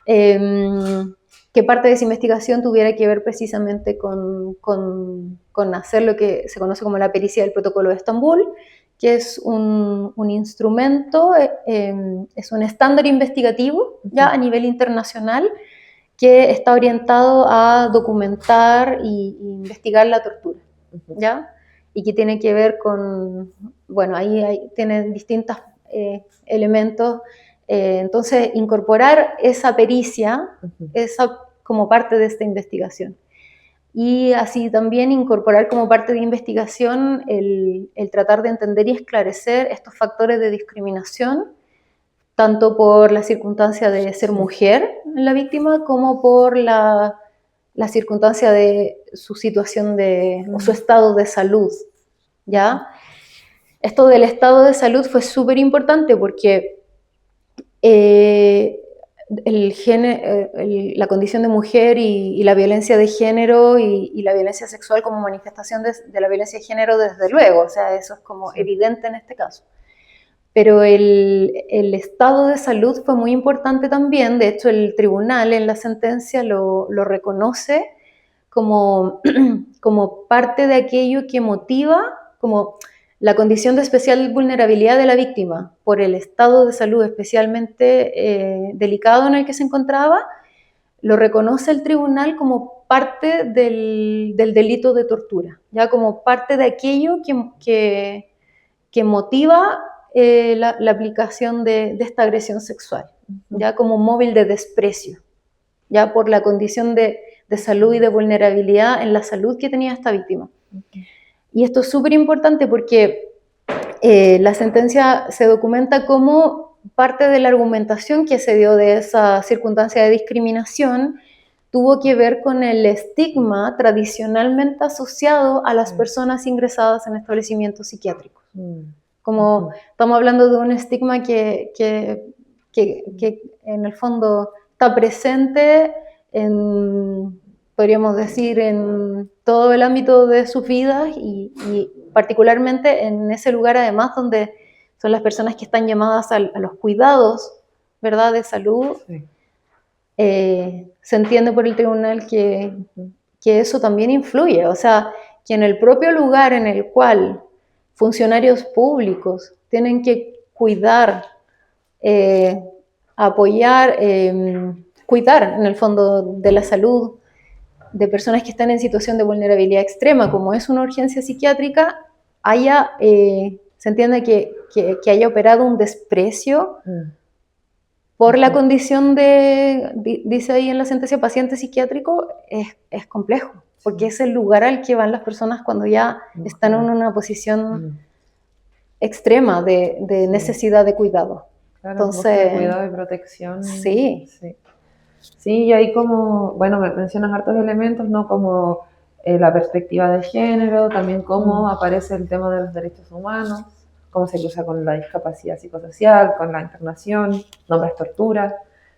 que parte de esa investigación tuviera que ver precisamente con hacer lo que se conoce como la pericia del Protocolo de Estambul, que es un instrumento, es un estándar investigativo ya a nivel internacional que está orientado a documentar e investigar la tortura, ¿ya? Y que tiene que ver con, bueno, ahí tiene distintos elementos. Entonces, incorporar esa pericia, esa como parte de esta investigación. Y así también incorporar como parte de investigación el tratar de entender y esclarecer estos factores de discriminación, tanto por la circunstancia de ser mujer la víctima como por la circunstancia de su situación o su estado de salud, ¿ya? Esto del estado de salud fue súper importante porque la condición de mujer y la violencia de género y la violencia sexual como manifestación de la violencia de género, desde luego, o sea, eso es como evidente en este caso. Pero el estado de salud fue muy importante también. De hecho, el tribunal en la sentencia lo reconoce como, como parte de aquello que motiva, como la condición de especial vulnerabilidad de la víctima por el estado de salud especialmente delicado en el que se encontraba, lo reconoce el tribunal como parte del delito de tortura, ya como parte de aquello que motiva la aplicación de esta agresión sexual, ya como móvil de desprecio, ya por la condición de salud y de vulnerabilidad en la salud que tenía esta víctima. Y esto es súper importante porque la sentencia se documenta como parte de la argumentación que se dio de esa circunstancia de discriminación tuvo que ver con el estigma tradicionalmente asociado a las personas ingresadas en establecimientos psiquiátricos. Como estamos hablando de un estigma que en el fondo está presente podríamos decir, en todo el ámbito de sus vidas y particularmente en ese lugar además donde son las personas que están llamadas a los cuidados, ¿verdad?, de salud. Sí. Se entiende por el tribunal que eso también influye, o sea, que en el propio lugar en el cual funcionarios públicos tienen que cuidar, apoyar, cuidar en el fondo de la salud de personas que están en situación de vulnerabilidad extrema, como es una urgencia psiquiátrica, se entiende que haya operado un desprecio por la condición dice ahí en la sentencia, paciente psiquiátrico, es complejo, porque es el lugar al que van las personas cuando ya están en una posición extrema de necesidad de cuidado. Claro, entonces, cuidado y protección. Sí. Sí, y ahí como, bueno, mencionas hartos elementos, ¿no? Como la perspectiva de género, también cómo aparece el tema de los derechos humanos, cómo se cruza con la discapacidad psicosocial, con la internación, nombres tortura.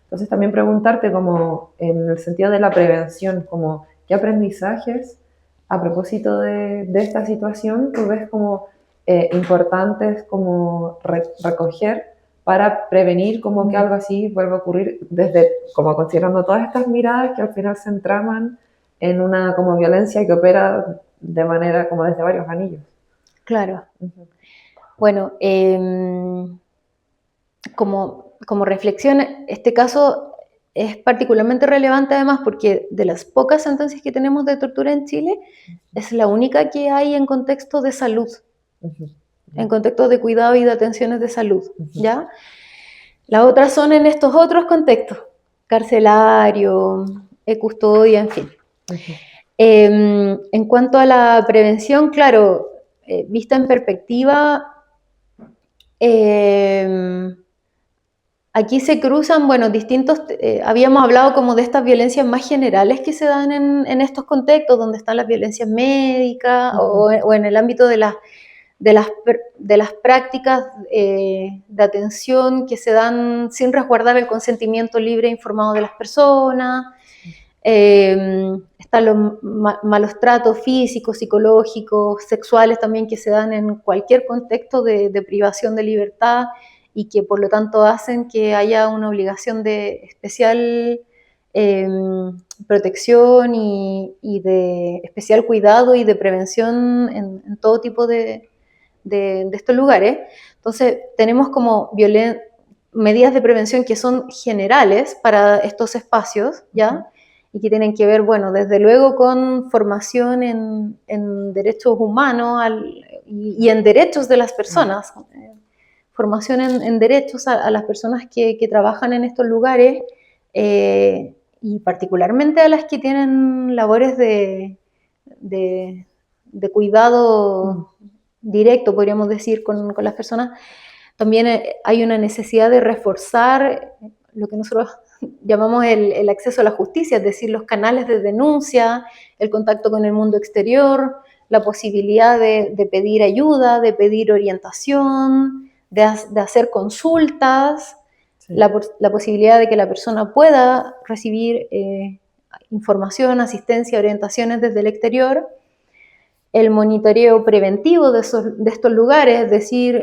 Entonces también preguntarte como en el sentido de la prevención, como qué aprendizajes a propósito de esta situación tú ves como importantes como recoger para prevenir como que algo así vuelva a ocurrir, desde como considerando todas estas miradas que al final se entraman en una como violencia que opera de manera como desde varios anillos. Claro. Bueno, como reflexión, este caso es particularmente relevante además porque de las pocas sentencias que tenemos de tortura en Chile, es la única que hay en contexto de salud. En contextos de cuidado y de atenciones de salud, ¿ya? Las otras son en estos otros contextos, carcelario, custodia, en fin. En cuanto a la prevención, claro, vista en perspectiva, aquí se cruzan, bueno, distintos, habíamos hablado como de estas violencias más generales que se dan en estos contextos, donde están las violencias médicas o en el ámbito de las prácticas de atención que se dan sin resguardar el consentimiento libre e informado de las personas. Están los malos tratos físicos, psicológicos, sexuales también que se dan en cualquier contexto de privación de libertad y que por lo tanto hacen que haya una obligación de especial protección y de especial cuidado y de prevención en todo tipo de estos lugares. Entonces tenemos como medidas de prevención que son generales para estos espacios, ¿ya? Y que tienen que ver, bueno, desde luego con formación en derechos humanos y en derechos de las personas, formación en derechos a las personas que trabajan en estos lugares y particularmente a las que tienen labores de cuidado directo, podríamos decir, con las personas. También hay una necesidad de reforzar lo que nosotros llamamos el acceso a la justicia, es decir, los canales de denuncia, el contacto con el mundo exterior, la posibilidad de pedir ayuda, de pedir orientación, de hacer consultas, sí. La posibilidad de que la persona pueda recibir información, asistencia, orientaciones desde el exterior, el monitoreo preventivo de estos lugares, es decir,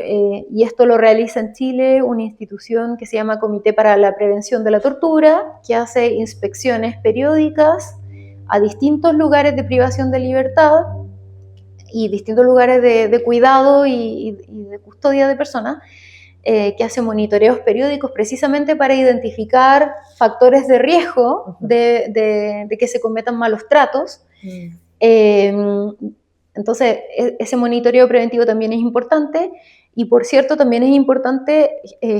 y esto lo realiza en Chile una institución que se llama Comité para la Prevención de la Tortura, que hace inspecciones periódicas a distintos lugares de privación de libertad y distintos lugares de cuidado y de custodia de personas, que hace monitoreos periódicos precisamente para identificar factores de riesgo de que se cometan malos tratos. Entonces, ese monitoreo preventivo también es importante. Y por cierto, también es importante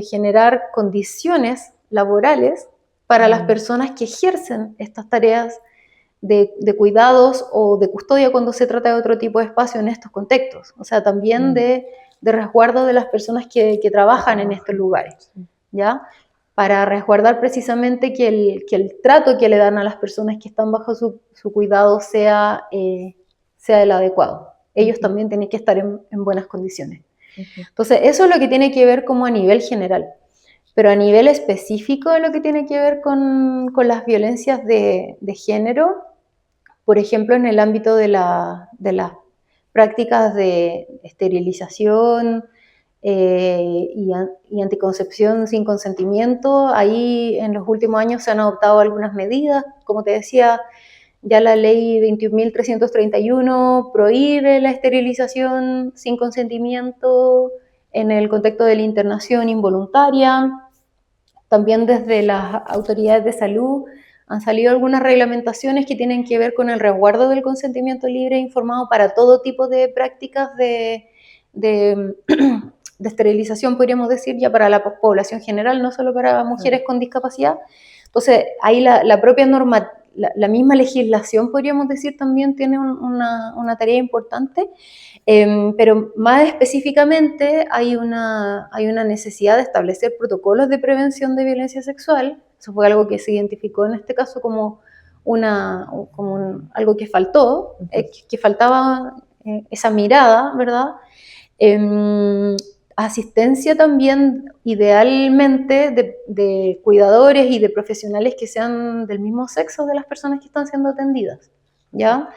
generar condiciones laborales para las personas que ejercen estas tareas de cuidados o de custodia cuando se trata de otro tipo de espacio en estos contextos. O sea, también de resguardo de las personas que trabajan en estos lugares, ¿ya? Para resguardar precisamente que el trato que le dan a las personas que están bajo su cuidado sea el adecuado. Ellos también tienen que estar en buenas condiciones. Entonces, eso es lo que tiene que ver como a nivel general. Pero a nivel específico de lo que tiene que ver con las violencias de género, por ejemplo, en el ámbito de las prácticas de esterilización y anticoncepción sin consentimiento, ahí en los últimos años se han adoptado algunas medidas. Como te decía, ya la ley 21.331 prohíbe la esterilización sin consentimiento en el contexto de la internación involuntaria. También desde las autoridades de salud han salido algunas reglamentaciones que tienen que ver con el resguardo del consentimiento libre e informado para todo tipo de prácticas de esterilización, podríamos decir, ya para la población general, no solo para mujeres con discapacidad. Entonces, ahí la propia norma, la misma legislación, podríamos decir, también tiene una tarea importante, pero más específicamente hay una necesidad de establecer protocolos de prevención de violencia sexual. Eso fue algo que se identificó en este caso como algo que faltó, que faltaba esa mirada, ¿verdad? Asistencia también, idealmente, de cuidadores y de profesionales que sean del mismo sexo de las personas que están siendo atendidas, ¿ya?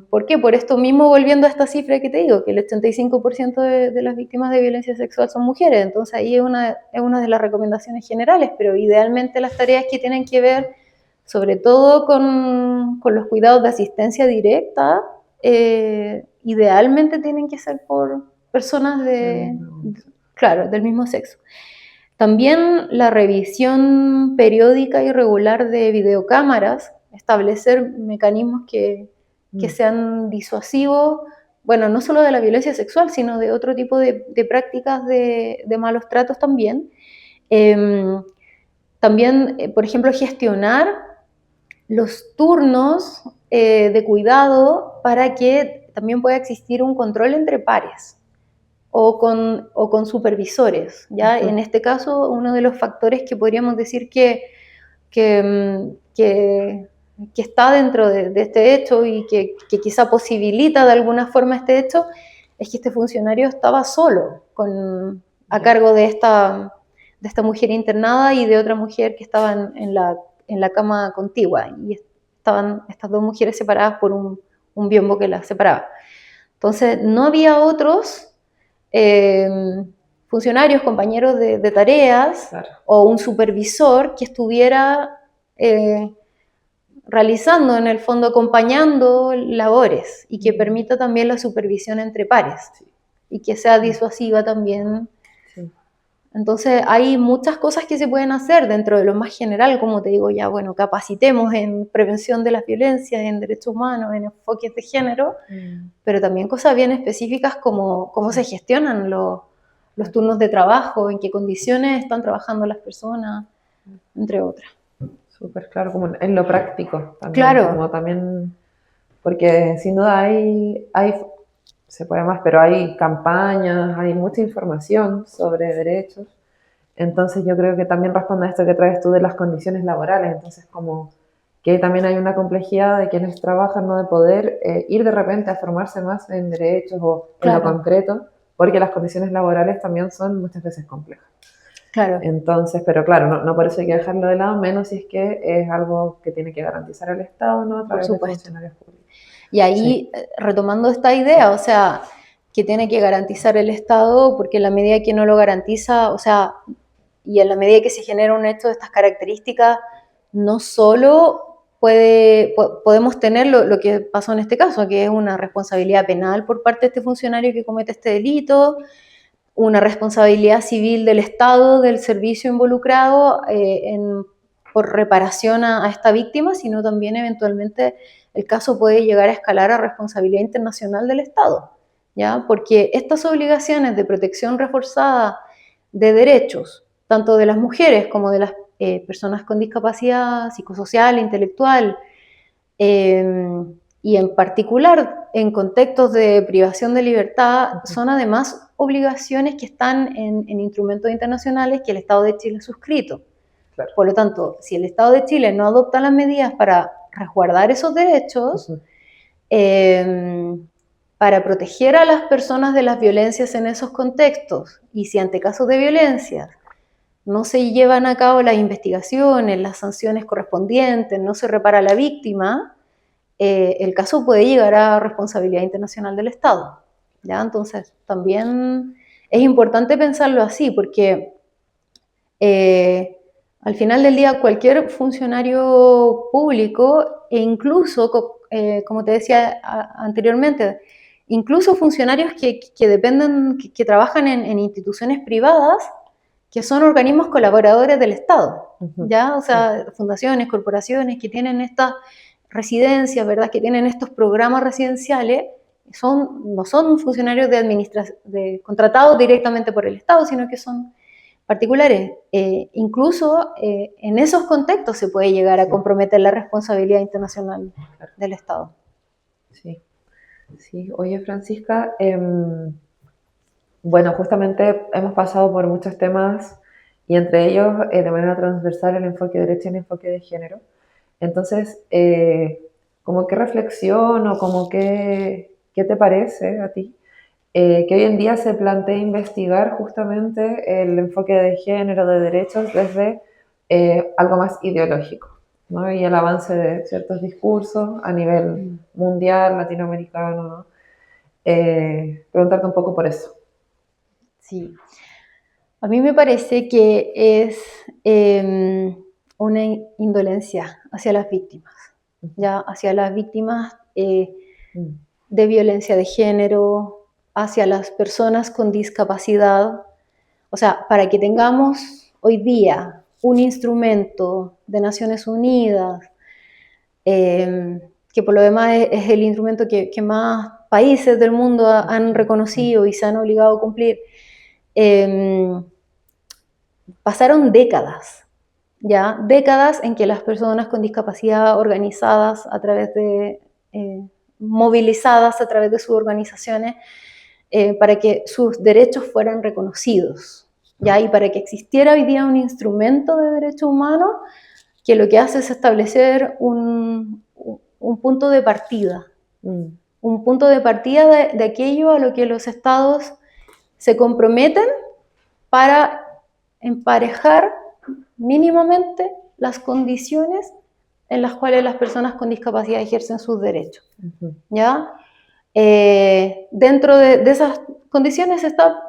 ¿Por qué? Por esto mismo, volviendo a esta cifra que te digo, que el 85% de las víctimas de violencia sexual son mujeres. Entonces ahí es una de las recomendaciones generales, pero idealmente las tareas que tienen que ver sobre todo con los cuidados de asistencia directa, idealmente tienen que ser por personas del mismo sexo. También la revisión periódica y regular de videocámaras, establecer mecanismos que sean disuasivos, bueno, no solo de la violencia sexual, sino de otro tipo de prácticas de malos tratos también. También, por ejemplo, gestionar los turnos de cuidado para que también pueda existir un control entre pares o con supervisores, ¿ya? En este caso, uno de los factores que podríamos decir que está dentro de este hecho y que quizá posibilita de alguna forma este hecho, es que este funcionario estaba solo a cargo de esta mujer internada y de otra mujer que estaba en la cama contigua, y estaban estas dos mujeres separadas por un biombo que las separaba. Entonces, no había otros funcionarios, compañeros de tareas, claro, o un supervisor que estuviera realizando, en el fondo, acompañando labores y que permita también la supervisión entre pares y que sea disuasiva también. Sí. Entonces hay muchas cosas que se pueden hacer dentro de lo más general, como te digo ya, bueno, capacitemos en prevención de las violencias, en derechos humanos, en enfoques de género, pero también cosas bien específicas como cómo se gestionan los turnos de trabajo, en qué condiciones están trabajando las personas, entre otras. Súper claro, como en lo práctico también. Claro. Como también, porque sin duda hay se puede más, pero hay campañas, hay mucha información sobre derechos. Entonces yo creo que también responde a esto que traes tú de las condiciones laborales. Entonces como que también hay una complejidad de quienes trabajan, ¿no? De poder ir de repente a formarse más en derechos o claro, en lo concreto, porque las condiciones laborales también son muchas veces complejas. Claro. Entonces, pero claro, no por eso hay que dejarlo de lado, menos si es que es algo que tiene que garantizar el Estado, ¿no? A través de funcionarios públicos. Y ahí, retomando esta idea, o sea, que tiene que garantizar el Estado, porque en la medida que no lo garantiza, o sea, y en la medida que se genera un hecho de estas características, no solo podemos tener lo que pasó en este caso, que es una responsabilidad penal por parte de este funcionario que comete este delito, una responsabilidad civil del Estado, del servicio involucrado por reparación a esta víctima, sino también eventualmente el caso puede llegar a escalar a responsabilidad internacional del Estado, ¿ya? Porque estas obligaciones de protección reforzada de derechos, tanto de las mujeres como de las personas con discapacidad psicosocial, intelectual, y en particular en contextos de privación de libertad, son además obligaciones que están en instrumentos internacionales que el Estado de Chile ha suscrito. Claro. Por lo tanto, si el Estado de Chile no adopta las medidas para resguardar esos derechos, para proteger a las personas de las violencias en esos contextos, y si ante casos de violencia no se llevan a cabo las investigaciones, las sanciones correspondientes, no se repara a la víctima, el caso puede llegar a responsabilidad internacional del Estado, ¿ya? Entonces, también es importante pensarlo así, porque al final del día cualquier funcionario público, e incluso, como te decía anteriormente, incluso funcionarios que dependen, que trabajan en instituciones privadas, que son organismos colaboradores del Estado, ¿ya? O sea, fundaciones, corporaciones que tienen estas residencias, ¿verdad? Que tienen estos programas residenciales, no son funcionarios contratados directamente por el Estado, sino que son particulares. Incluso en esos contextos se puede llegar a comprometer la responsabilidad internacional del Estado. Sí, sí. Oye, Francisca, bueno, justamente hemos pasado por muchos temas y entre ellos, de manera transversal, el enfoque de derecho y el enfoque de género. Entonces, ¿como qué reflexión o como qué te parece a ti que hoy en día se plantea investigar justamente el enfoque de género, de derechos, desde algo más ideológico, ¿no? Y el avance de ciertos discursos a nivel mundial, latinoamericano, ¿no? Preguntarte un poco por eso. Sí. A mí me parece que es una indolencia hacia las víctimas, ¿ya? Hacia las víctimas de violencia de género, hacia las personas con discapacidad. O sea, para que tengamos hoy día un instrumento de Naciones Unidas, que por lo demás es el instrumento que más países del mundo han reconocido y se han obligado a cumplir, pasaron décadas, ¿ya? Décadas en que las personas con discapacidad organizadas a través de, movilizadas a través de sus organizaciones, para que sus derechos fueran reconocidos, ¿ya? Y para que existiera hoy día un instrumento de derecho humano que lo que hace es establecer un punto de partida, un punto de partida de aquello a lo que los estados se comprometen para emparejar mínimamente las condiciones en las cuales las personas con discapacidad ejercen sus derechos, ¿ya? Dentro de esas condiciones está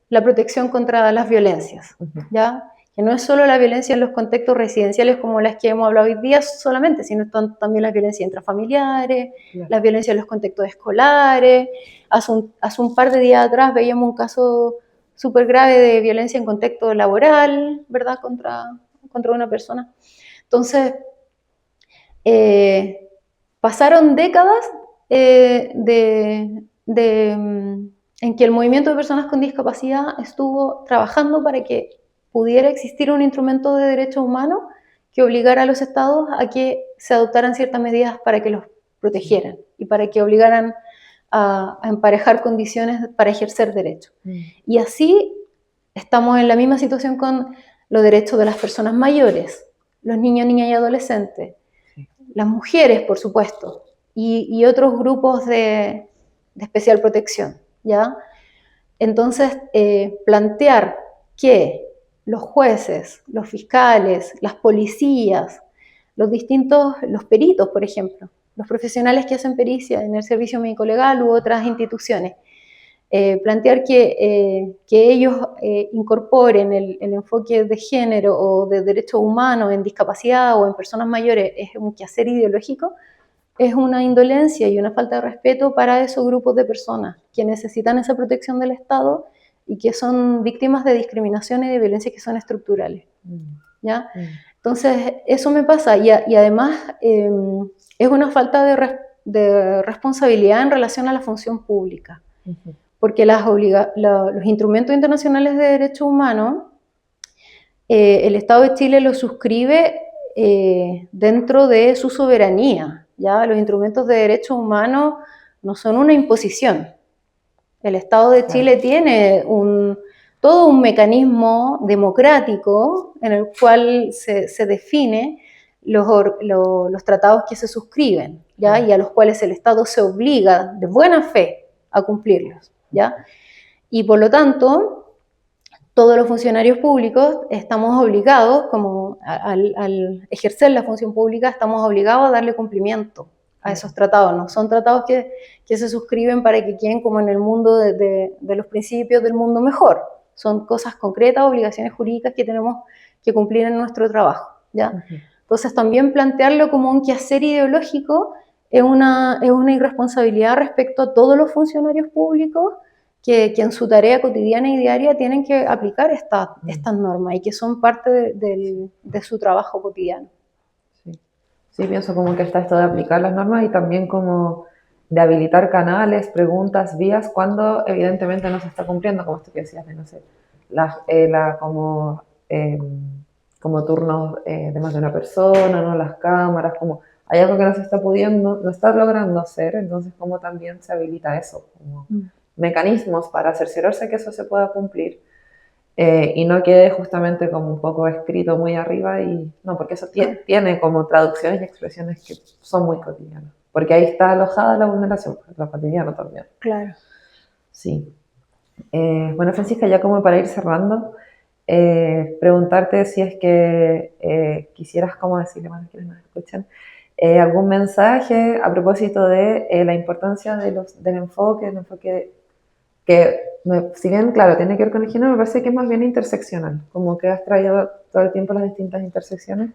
la protección contra las violencias, ¿ya? Que no es solo la violencia en los contextos residenciales como las que hemos hablado hoy día solamente, sino también las violencias intrafamiliares, las violencias en los contextos escolares. Hace un par de días atrás veíamos un caso súper grave de violencia en contexto laboral, ¿verdad?, contra una persona. Entonces, pasaron décadas en que el movimiento de personas con discapacidad estuvo trabajando para que pudiera existir un instrumento de derechos humanos que obligara a los estados a que se adoptaran ciertas medidas para que los protegieran y para que obligaran a emparejar condiciones para ejercer derechos. Y así estamos en la misma situación con los derechos de las personas mayores, los niños, niñas y adolescentes, las mujeres, por supuesto, y otros grupos de especial protección, ¿ya? Entonces, plantear que los jueces, los fiscales, las policías, los peritos, por ejemplo, los profesionales que hacen pericia en el servicio médico legal u otras instituciones, plantear que ellos incorporen el enfoque de género o de derechos humanos en discapacidad o en personas mayores es un quehacer ideológico, es una indolencia y una falta de respeto para esos grupos de personas que necesitan esa protección del Estado y que son víctimas de discriminación y de violencia que son estructurales. ¿Ya? Entonces, eso me pasa y además es una falta de responsabilidad en relación a la función pública, porque los instrumentos internacionales de derechos humanos, el Estado de Chile los suscribe dentro de su soberanía. ¿Ya? Los instrumentos de derechos humanos no son una imposición. El Estado de Chile tiene todo un mecanismo democrático en el cual se define los tratados que se suscriben, ¿ya? Y a los cuales el Estado se obliga de buena fe a cumplirlos, ¿ya? Y por lo tanto, todos los funcionarios públicos estamos obligados, como al ejercer la función pública, estamos obligados a darle cumplimiento a esos tratados. No son tratados que se suscriben para que queden como en el mundo de los principios del mundo mejor. Son cosas concretas, obligaciones jurídicas que tenemos que cumplir en nuestro trabajo, ¿ya? Entonces también plantearlo como un quehacer ideológico es una irresponsabilidad respecto a todos los funcionarios públicos que en su tarea cotidiana y diaria tienen que aplicar estas normas y que son parte de su trabajo cotidiano. Sí, pienso como que está esto de aplicar las normas y también como de habilitar canales, preguntas, vías, cuando evidentemente no se está cumpliendo, como esto que decías, de no sé, como turnos de más de una persona, ¿no? Las cámaras, como hay algo que no se está pudiendo, no está logrando hacer, entonces como también se habilita eso, como mecanismos para cerciorarse que eso se pueda cumplir. Y no quede justamente como un poco escrito muy arriba y no, porque eso tiene como traducciones y expresiones que son muy cotidianas, porque ahí está alojada la vulneración, lo cotidiano también. Claro. Sí. Bueno, Francisca, ya como para ir cerrando, preguntarte si es que quisieras como decirle más a quienes nos escuchan, algún mensaje a propósito de la importancia del enfoque que, si bien, claro, tiene que ver con el género, me parece que es más bien interseccional, como que has traído todo el tiempo las distintas intersecciones.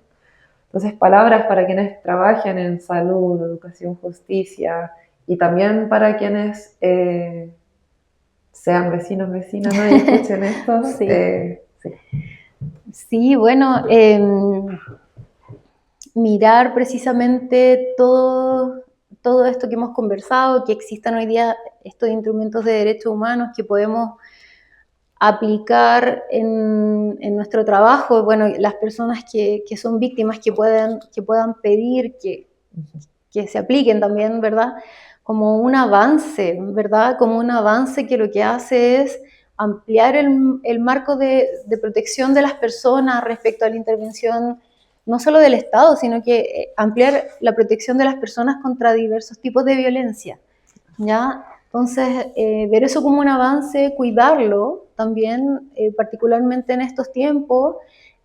Entonces, palabras para quienes trabajan en salud, educación, justicia, y también para quienes sean vecinos, vecinas, ¿no? Y escuchen esto. Sí. Sí. Sí, bueno, mirar precisamente todo esto que hemos conversado, que existan hoy día estos instrumentos de derechos humanos que podemos aplicar en nuestro trabajo. Bueno, las personas que son víctimas que puedan pedir que se apliquen también, ¿verdad? Como un avance, ¿verdad? Como un avance que lo que hace es ampliar el marco de protección de las personas respecto a la intervención no solo del Estado, sino que ampliar la protección de las personas contra diversos tipos de violencia, ¿ya? Entonces, ver eso como un avance, cuidarlo también, particularmente en estos tiempos,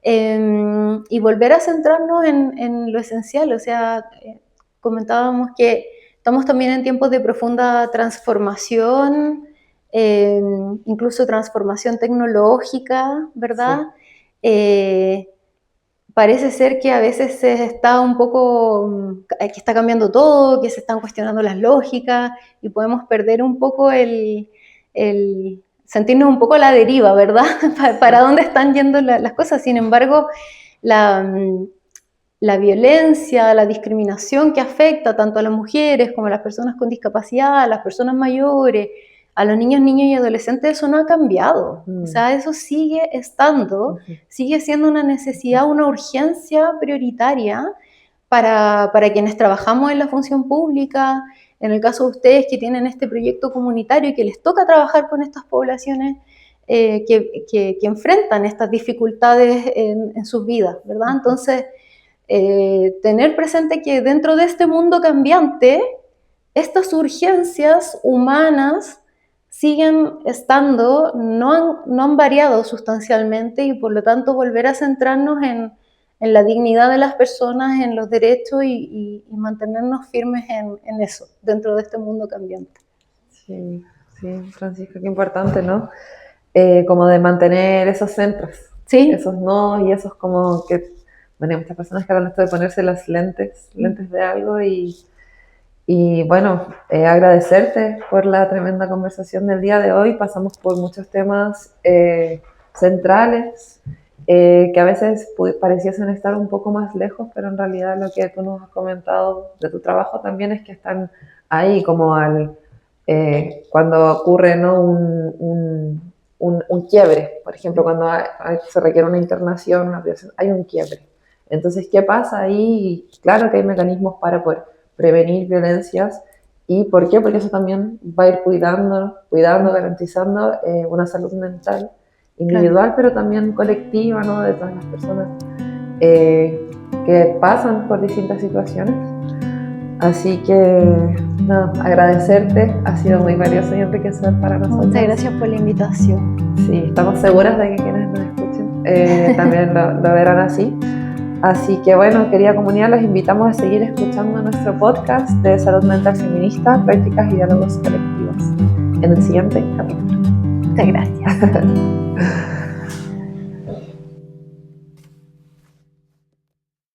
y volver a centrarnos en lo esencial. O sea, comentábamos que estamos también en tiempos de profunda transformación, incluso transformación tecnológica, ¿verdad? Sí. Parece ser que a veces se está un poco, que está cambiando todo, que se están cuestionando las lógicas y podemos perder un poco sentirnos un poco a la deriva, ¿verdad? ¿Para dónde están yendo las cosas? Sin embargo, la violencia, la discriminación que afecta tanto a las mujeres como a las personas con discapacidad, a las personas mayores, a los niños y adolescentes, eso no ha cambiado. O sea, eso sigue estando, sigue siendo una necesidad, una urgencia prioritaria para quienes trabajamos en la función pública, en el caso de ustedes que tienen este proyecto comunitario y que les toca trabajar con estas poblaciones que enfrentan estas dificultades en sus vidas, ¿verdad? Entonces, tener presente que dentro de este mundo cambiante, estas urgencias humanas siguen estando, no han variado sustancialmente y por lo tanto volver a centrarnos en la dignidad de las personas, en los derechos y mantenernos firmes en eso, dentro de este mundo cambiante. Sí. Sí, Francisca, qué importante, ¿no? Como de mantener esos centros, Sí, esos no y esos como que, bueno, hay muchas personas que hablan esto de ponerse las lentes de algo y bueno, agradecerte por la tremenda conversación del día de hoy. Pasamos por muchos temas centrales que a veces pareciesen estar un poco más lejos, pero en realidad lo que tú nos has comentado de tu trabajo también es que están ahí como cuando ocurre, ¿no? un quiebre. Por ejemplo, cuando se requiere una internación, una operación, hay un quiebre. Entonces, ¿qué pasa ahí? Claro que hay mecanismos para poder prevenir violencias. ¿Y por qué? Porque eso también va a ir cuidando, garantizando una salud mental individual, pero también colectiva, ¿no? De todas las personas que pasan por distintas situaciones. Así que, no, agradecerte, ha sido muy valioso y enriquecedor para nosotros. muchas gracias por la invitación. Sí, estamos seguras de que quienes nos escuchen también lo verán así. Así que bueno, querida comunidad, los invitamos a seguir escuchando nuestro podcast de salud mental feminista, prácticas y diálogos colectivos en el siguiente capítulo. Muchas gracias.